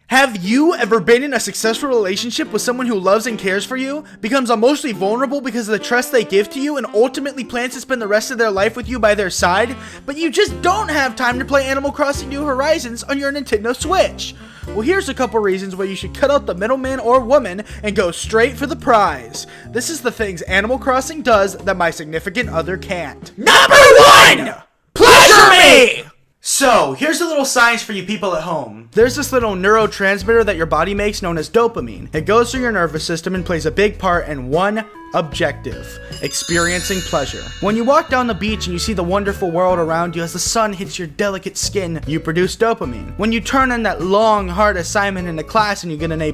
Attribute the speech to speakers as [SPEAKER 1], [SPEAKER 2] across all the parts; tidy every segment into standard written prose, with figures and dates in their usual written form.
[SPEAKER 1] Have you ever been in a successful relationship with someone who loves and cares for you, becomes emotionally vulnerable because of the trust they give to you, and ultimately plans to spend the rest of their life with you by their side, but you just don't have time to play Animal Crossing New Horizons on your Nintendo Switch? Well, here's a couple reasons why you should cut out the middleman or woman and go straight for the prize. This is the things Animal Crossing does that my significant other can't. Number 1! Pleasure me! So, here's a little science for you people at home. There's this little neurotransmitter that your body makes known as dopamine. It goes through your nervous system and plays a big part in one objective: experiencing pleasure. When you walk down the beach and you see the wonderful world around you as the sun hits your delicate skin, you produce dopamine. When you turn in that long, hard assignment in the class and you get an A+,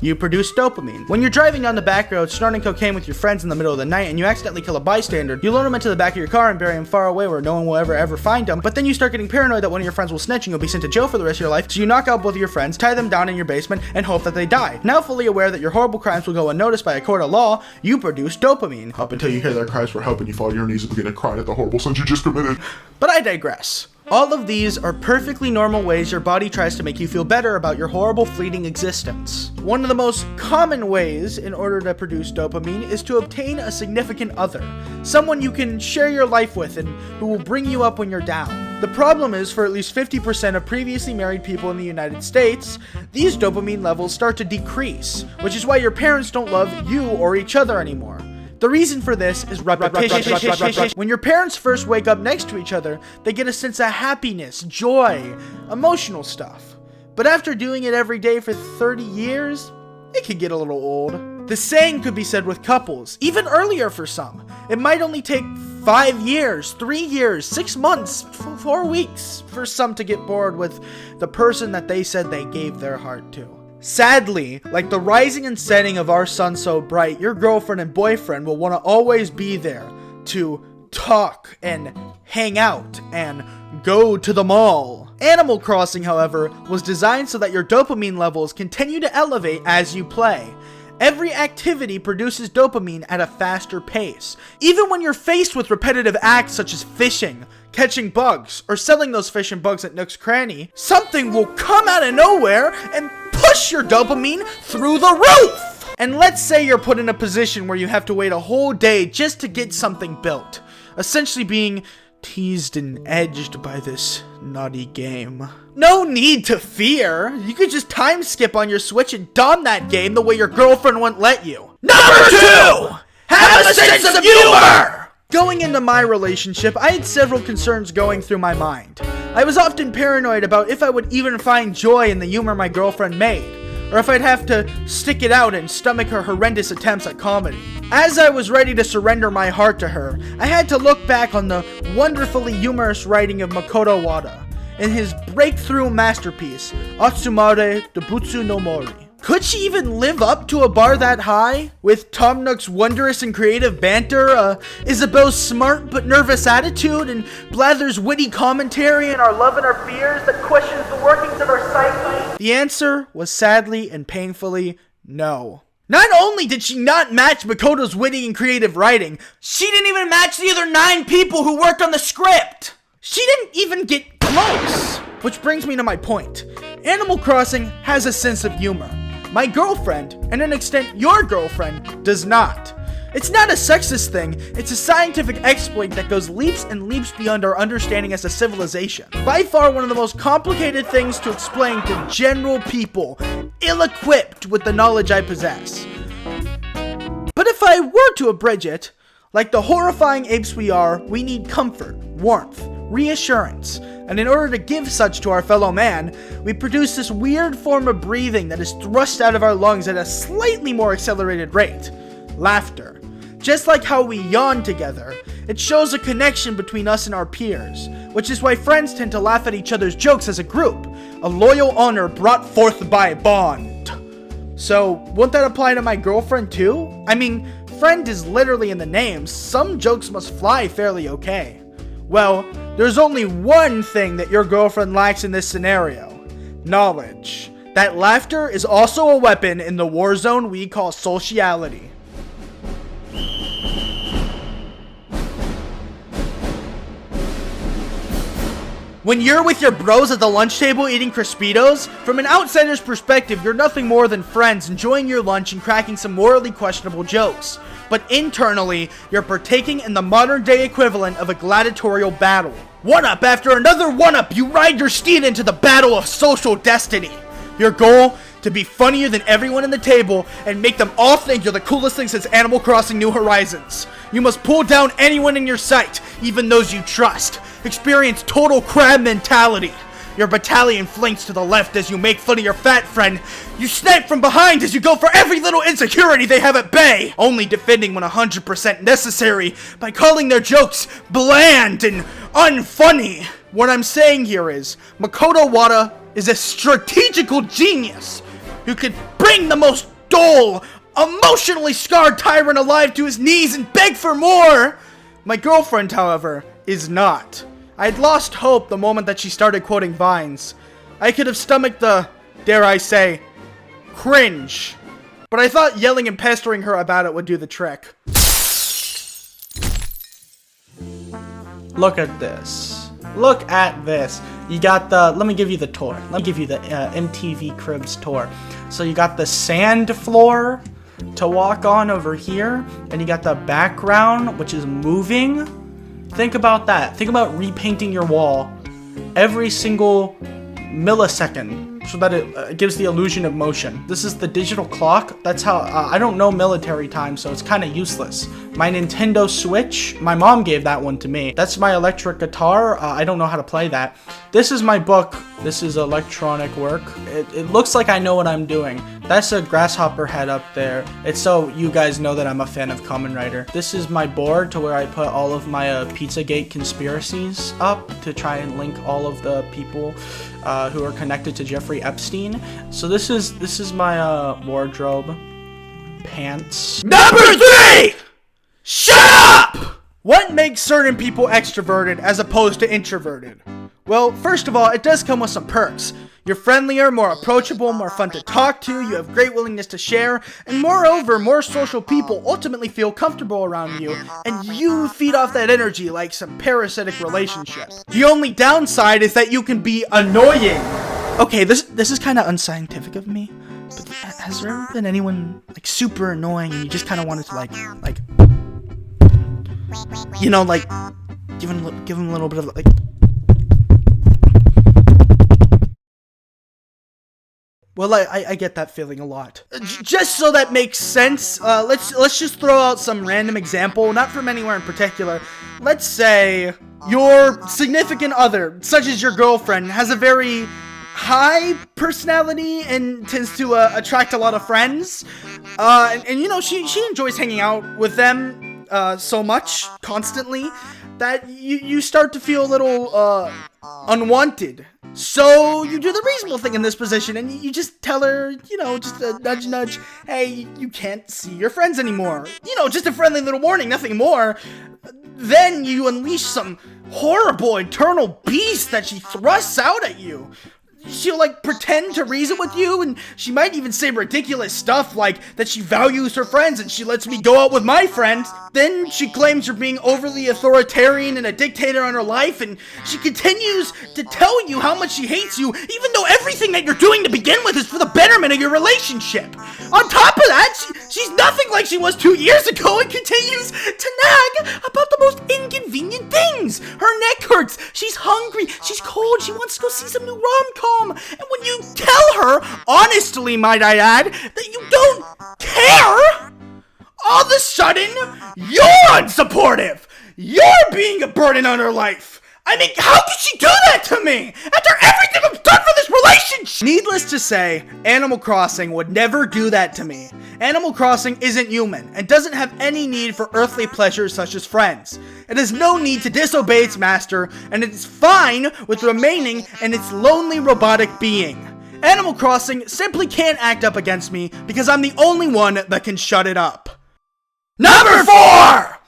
[SPEAKER 1] you produce dopamine. When you're driving down the back road, snorting cocaine with your friends in the middle of the night and you accidentally kill a bystander, you load him into the back of your car and bury him far away where no one will ever find him, but then you start getting paranoid that one of your friends will snitch and you'll be sent to jail for the rest of your life, so you knock out both of your friends, tie them down in your basement, and hope that they die. Now fully aware that your horrible crimes will go unnoticed by a court of law, you produce dopamine.
[SPEAKER 2] Up until you hear their cries for help and you fall on your knees and begin to cry at the horrible sins you just committed.
[SPEAKER 1] But I digress. All of these are perfectly normal ways your body tries to make you feel better about your horrible fleeting existence. One of the most common ways in order to produce dopamine is to obtain a significant other, someone you can share your life with and who will bring you up when you're down. The problem is, for at least 50% of previously married people in the United States, these dopamine levels start to decrease, which is why your parents don't love you or each other anymore. The reason for this is repetition. When your parents first wake up next to each other, they get a sense of happiness, joy, emotional stuff. But after doing it every day for 30 years, it can get a little old. The same could be said with couples, even earlier for some. It might only take 5 years, 3 years, 6 months, 4 weeks for some to get bored with the person that they said they gave their heart to. Sadly, like the rising and setting of our sun so bright, your girlfriend and boyfriend will want to always be there to talk and hang out and go to the mall. Animal Crossing, however, was designed so that your dopamine levels continue to elevate as you play. Every activity produces dopamine at a faster pace. Even when you're faced with repetitive acts such as fishing, catching bugs, or selling those fish and bugs at Nook's Cranny, something will come out of nowhere and push your dopamine through the roof! And let's say you're put in a position where you have to wait a whole day just to get something built, essentially being teased and edged by this naughty game. No need to fear. You could just time skip on your Switch and dom that game the way your girlfriend wouldn't let you. Number 2! Have a sense of humor! Going into my relationship, I had several concerns going through my mind. I was often paranoid about if I would even find joy in the humor my girlfriend made, or if I'd have to stick it out and stomach her horrendous attempts at comedy. As I was ready to surrender my heart to her, I had to look back on the wonderfully humorous writing of Makoto Wada in his breakthrough masterpiece, Atsumare Dobutsu no Mori. Could she even live up to a bar that high? With Tom Nook's wondrous and creative banter, Isabel's smart but nervous attitude, and Blather's witty commentary, and our love and our fears that questions the workings of our psyche? The answer was sadly and painfully no. Not only did she not match Makoto's witty and creative writing, she didn't even match the other 9 people who worked on the script! She didn't even get close! Which brings me to my point. Animal Crossing has a sense of humor. My girlfriend, and to an extent your girlfriend, does not. It's not a sexist thing, it's a scientific exploit that goes leaps and leaps beyond our understanding as a civilization. By far one of the most complicated things to explain to general people, ill-equipped with the knowledge I possess. But if I were to abridge it, like the horrifying apes we are, we need comfort, warmth, reassurance, and in order to give such to our fellow man, we produce this weird form of breathing that is thrust out of our lungs at a slightly more accelerated rate: laughter. Just like how we yawn together, it shows a connection between us and our peers, which is why friends tend to laugh at each other's jokes as a group, a loyal honor brought forth by bond. So, won't that apply to my girlfriend too? I mean, friend is literally in the name, some jokes must fly fairly okay. Well, there's only one thing that your girlfriend lacks in this scenario: knowledge. That laughter is also a weapon in the war zone we call sociality. When you're with your bros at the lunch table eating Crispitos, from an outsider's perspective, you're nothing more than friends enjoying your lunch and cracking some morally questionable jokes. But internally, you're partaking in the modern-day equivalent of a gladiatorial battle. One-up after another one-up, you ride your steed into the battle of social destiny. Your goal? To be funnier than everyone in the table and make them all think you're the coolest thing since Animal Crossing New Horizons. You must pull down anyone in your sight, even those you trust. Experience total crab mentality. Your battalion flanks to the left as you make fun of your fat friend. You snipe from behind as you go for every little insecurity they have at bay, only defending when 100% necessary by calling their jokes bland and unfunny. What I'm saying here is, Makoto Wada is a strategical genius who could bring the most dull, emotionally scarred tyrant alive to his knees and beg for more. My girlfriend, however, is not. I'd lost hope the moment that she started quoting Vines. I could have stomached the, dare I say, cringe. But I thought yelling and pestering her about it would do the trick. Look at this. Look at this. You got the, let me give you the tour. Let me give you the MTV Cribs tour. So you got the sand floor to walk on over here, and you got the background, which is moving. Think about that. Think about repainting your wall every single millisecond so that it gives the illusion of motion. This is the digital clock. That's how, I don't know military time, so it's kind of useless. My Nintendo Switch, my mom gave that one to me. That's my electric guitar. I don't know how to play that. This is my book. This is electronic work. It looks like I know what I'm doing. That's a grasshopper head up there. It's so you guys know that I'm a fan of Kamen Rider. This is my board to where I put all of my Pizzagate conspiracies up to try and link all of the people who are connected to Jeffrey Epstein. So this is my wardrobe. Pants. Number 3! Shut up! What makes certain people extroverted as opposed to introverted? Well, first of all, it does come with some perks. You're friendlier, more approachable, more fun to talk to, you have great willingness to share, and moreover, more social people ultimately feel comfortable around you, and you feed off that energy like some parasitic relationship. The only downside is that you can be annoying. Okay, this is kind of unscientific of me, but has there ever been anyone like super annoying and you just kind of wanted to like, you know, like give him a little bit of like. Well, I get that feeling a lot. Just so that makes sense, let's just throw out some random example, not from anywhere in particular. Let's say your significant other, such as your girlfriend, has a very high personality and tends to attract a lot of friends. And you know, she enjoys hanging out with them so much, constantly, that you start to feel a little unwanted. So you do the reasonable thing in this position and you just tell her, you know, just a nudge, hey, you can't see your friends anymore. You know, just a friendly little warning, nothing more. Then you unleash some horrible internal beast that she thrusts out at you. She'll like pretend to reason with you, and she might even say ridiculous stuff like that she values her friends and she lets me go out with my friends. Then she claims you're being overly authoritarian and a dictator on her life, and she continues to tell you how much she hates you, even though everything that you're doing to begin with is for the betterment of your relationship. On top of that, she's nothing like she was 2 years ago and continues to nag about the most inconvenient things. Her neck hurts, she's hungry, she's cold, she wants to go see some new rom-com. And when you tell her, honestly might I add, that you don't care, all of a sudden, you're unsupportive. You're being a burden on her life. I mean, how could she do that to me after everything I've done for this relationship? Needless to say, Animal Crossing would never do that to me. Animal Crossing isn't human and doesn't have any need for earthly pleasures such as friends. It has no need to disobey its master, and it's fine with remaining in its lonely robotic being. Animal Crossing simply can't act up against me because I'm the only one that can shut it up. Number 4!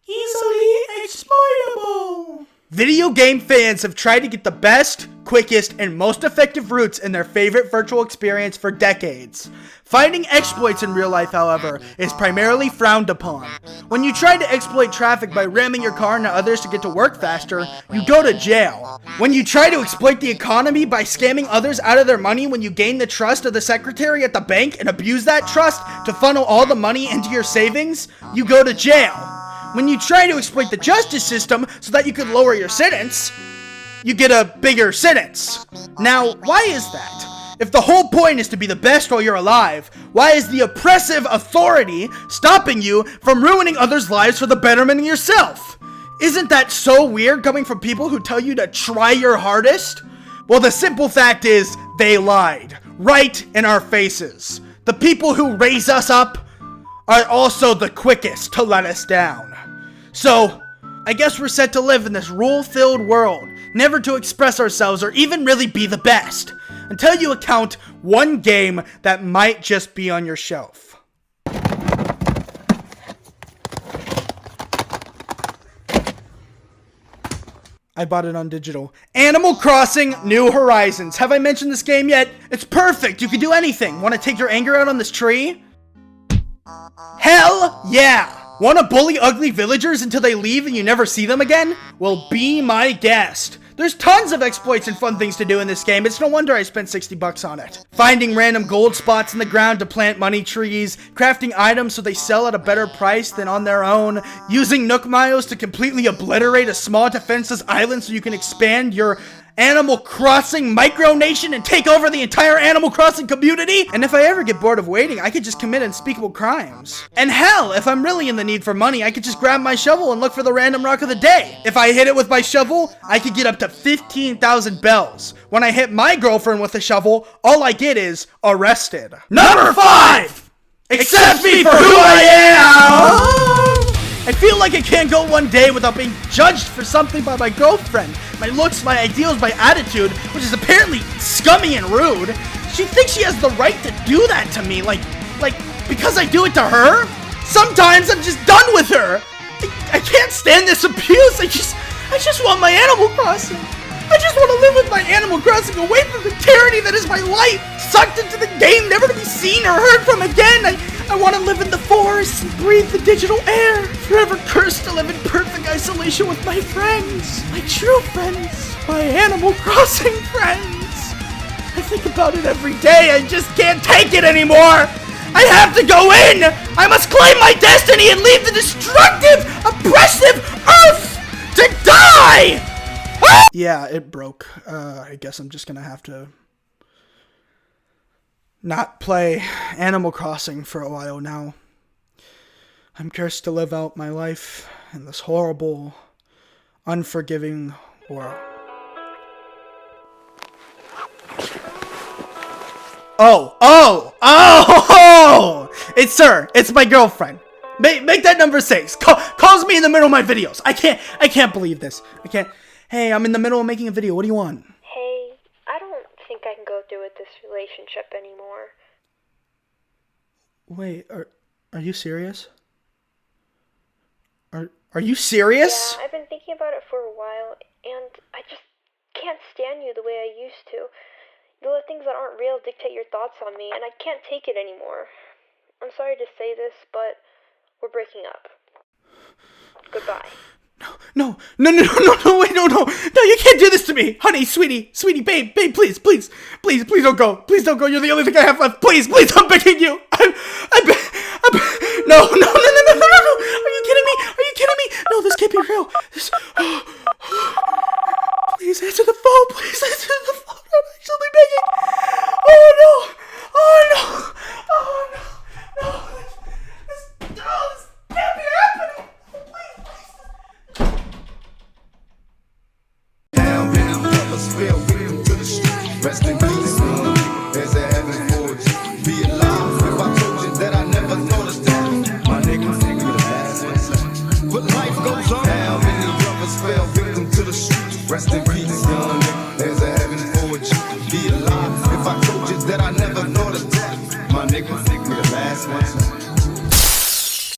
[SPEAKER 1] Easily exploitable. Video game fans have tried to get the best, quickest, and most effective routes in their favorite virtual experience for decades. Finding exploits in real life, however, is primarily frowned upon. When you try to exploit traffic by ramming your car into others to get to work faster, you go to jail. When you try to exploit the economy by scamming others out of their money when you gain the trust of the secretary at the bank and abuse that trust to funnel all the money into your savings, you go to jail. When you try to exploit the justice system so that you could lower your sentence, you get a bigger sentence. Now, why is that? If the whole point is to be the best while you're alive, why is the oppressive authority stopping you from ruining others' lives for the betterment of yourself? Isn't that so weird coming from people who tell you to try your hardest? Well, the simple fact is, they lied. Right in our faces. The people who raise us up are also the quickest to let us down. So, I guess we're set to live in this rule-filled world, never to express ourselves or even really be the best, until you account one game that might just be on your shelf. I bought it on digital. Animal Crossing New Horizons. Have I mentioned this game yet? It's perfect. You can do anything. Want to take your anger out on this tree? Hell yeah! Want to bully ugly villagers until they leave and you never see them again? Well, be my guest. There's tons of exploits and fun things to do in this game. It's no wonder I spent 60 bucks on it. Finding random gold spots in the ground to plant money trees, crafting items so they sell at a better price than on their own, using Nook Miles to completely obliterate a small defenseless island so you can expand your Animal Crossing micronation and take over the entire Animal Crossing community? And if I ever get bored of waiting, I could just commit unspeakable crimes. And hell, if I'm really in the need for money, I could just grab my shovel and look for the random rock of the day. If I hit it with my shovel, I could get up to 15,000 bells. When I hit my girlfriend with a shovel, all I get is arrested. Number 5! Accept me for who I am! I feel like I can't go one day without being judged for something by my girlfriend. My looks, my ideals, my attitude, which is apparently scummy and rude. She thinks she has the right to do that to me, like, because I do it to her? Sometimes I'm just done with her. I can't stand this abuse. I just want my Animal Crossing. I just want to live with my Animal Crossing away from the tyranny that is my life. Sucked into the game, never to be seen or heard from again. I want to live in the forest and breathe the digital air. Forever cursed to live in perfect isolation with my friends. My true friends. My Animal Crossing friends. I think about it every day. I just can't take it anymore. I have to go in. I must claim my destiny and leave the destructive, oppressive earth to die. Ah! Yeah, it broke. I guess I'm just gonna have to not play Animal Crossing for a while now. I'm cursed to live out my life in this horrible, unforgiving world. It's my girlfriend. Make that number 6. Calls me in the middle of my videos. I can't believe this. I can't. Hey, I'm in the middle of making a video. What do you want?
[SPEAKER 3] Hey, I don't think I can go through with this relationship anymore.
[SPEAKER 1] Wait, are you serious? Are you serious?
[SPEAKER 3] Yeah, I've been thinking about it for a while, and I just can't stand you the way I used to. You let things that aren't real dictate your thoughts on me, and I can't take it anymore. I'm sorry to say this, but we're breaking up. Goodbye.
[SPEAKER 1] No, wait, no, you can't do this to me. Honey, sweetie, babe, please don't go. Please don't go. You're the only thing I have left. Please, I'm begging you. No. Are you kidding me? No, this can't be real. Please answer the phone. I'm actually begging. Oh no. This can't be happening.
[SPEAKER 4] Rest in peace, there's a heaven for you. Be alive if I told you that I never noticed that. My niggas think we the last ones. But life goes on. How many brothers fell victim to the street? Rest in peace, young nigga. There's a heaven for you. Be alive if I told you that I never noticed that. My niggas think we the last ones.